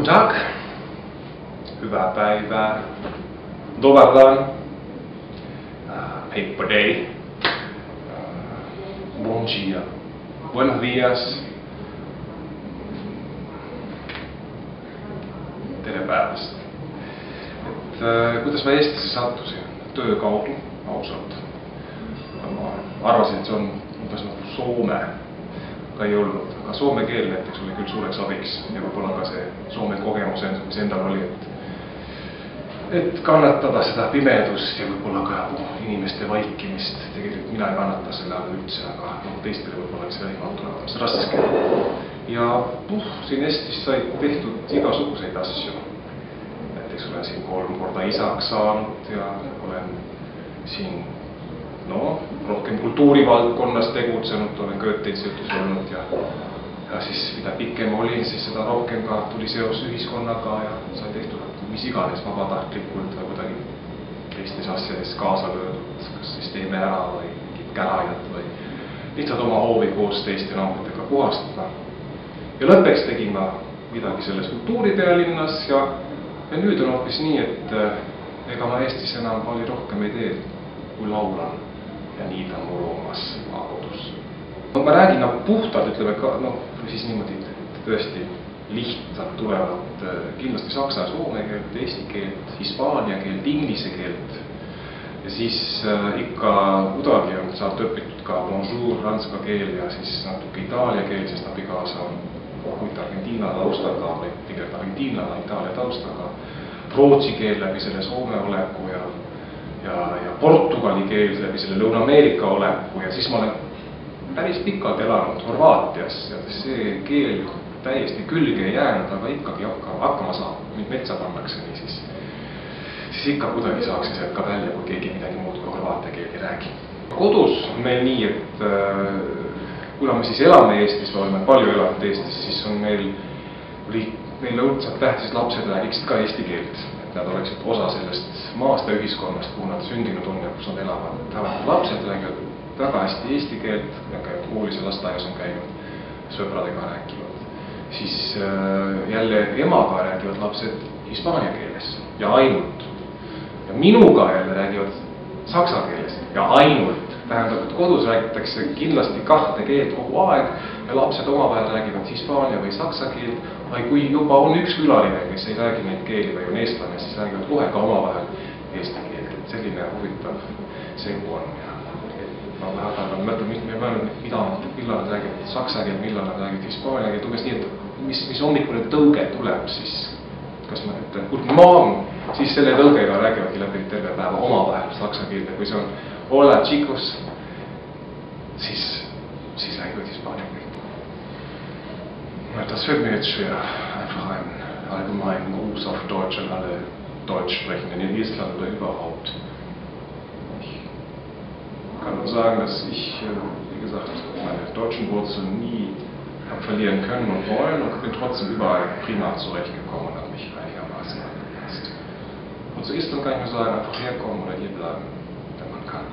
Guten Tag, hyvää päivää, dobar dan, paper day, bon dia, buenos dias, tere päevast. Kuidas ma Eestisse sattusin? Töö kaudu, ausalt. Ma arvasin, et see on umbes nagu Soome, aga ei olnud. Aga soome keel näiteks oli küll suureks abiks ja võib-olla ka see Soome kogemus, mis endal oli, et kannatada seda pimedust ja võib-olla ka inimeste vaikimist. Tegelikult mina ei kannata selle all üldse, aga teistele võib-olla see välimalt tulevad raske. Ja siin Eestis sai tehtud igasuguseid asju. Näiteks olen siin 3 korda isaks saanud ja olen siin rohkem kultuurivaldkonnas tegutsenud, olen Goethe-instituutis olnud ja siis mida pikem olin, siis seda rohkem ka tuli seos ühiskonnaga ja sai tehtud mis iganes vabatahtlikult või kuidagi teistes asjades kaasa löödud, kas siis teeme ära või mingid kärajad või lihtsalt oma hoovi koos teiste naabritega puhastada. Ja lõppeks tegin ma midagi selles kultuuripealinnas ja nüüd on hoopis nii, et ega ma Eestis enam palju rohkem ei tee kui laulan ja nii ta mul omas maakodus. Ma räägin puhtalt, ütleme ka, siis niimoodi tõesti lihtsalt tulevad kindlasti saksa ja soome keelt, eesti keelt, hispaania keelt, inglise keelt ja siis ikka kuidagi on saanud õpitud ka bonjour, ranska keel ja siis natuke itaalia keel, sest abikaasa on Argentiina taustaga või tegelikult argentiinlane Itaalia taustaga, rootsi keel läbi selle Soome oleku ja portugali keel läbi selle Lõuna-Ameerika oleku ja siis ma olen päris pikalt elanud Horvaatias ja see keel täiesti külge ei jäänud, aga ikkagi hakkama saab, mind metsa pannakse nii siis ikka kuidagi saaks sealt ka välja, kui keegi midagi muud kui horvaatia keeli räägi. Kodus on meil nii, et kuna me siis elame Eestis, me oleme palju elanud Eestis, siis on meil õudselt tähtis lapsed räägiksid ka eesti keelt, et nad oleksid osa sellest maast ja ühiskonnast, kuhu nad sündinud on ja kus nad elavad. Lapsed räägivad väga hästi eesti keelt, käivad koolis ja lasteaias on käinud, sõpradega räägivad. Siis jälle emaga räägivad lapsed hispaania keeles ja ainult. Ja minuga jälle räägivad saksa keeles ja ainult. Tähendab, et kodus räägitakse kindlasti 2 keelt kogu aeg ja lapsed omavahel räägivad hispaania või saksa keelt, või kui juba on üks külaline, kes ei räägi neid keeli või on eestlane, siis räägivad kohe ka omavahel eesti keelt. Et selline huvitav segu on. Ma väga mõtlen, millal nad räägivad saksa keelt, millal nad räägivad hispaania keelt, umbes nii, et mis hommikune tõuge tuleb, siis kas ma ütlen guten morgen, siis selle tõugega räägivadki läbi terve päeva omavahel saksa keelt ja kui see on hola chicos, siis räägivad hispaania keelt. Das fällt mir jetzt schwer, einfach einen allgemeinen Gruß auf Deutsch an alle Deutschsprechenden in Estland oder überhaupt. Ich kann nur sagen, dass ich, wie gesagt, meine deutschen Wurzeln nie habe verlieren können und wollen und bin trotzdem überall prima zurechtgekommen und habe mich einigermaßen angepasst. Und zu Estland kann ich nur sagen, einfach herkommen oder hier bleiben, wenn man kann.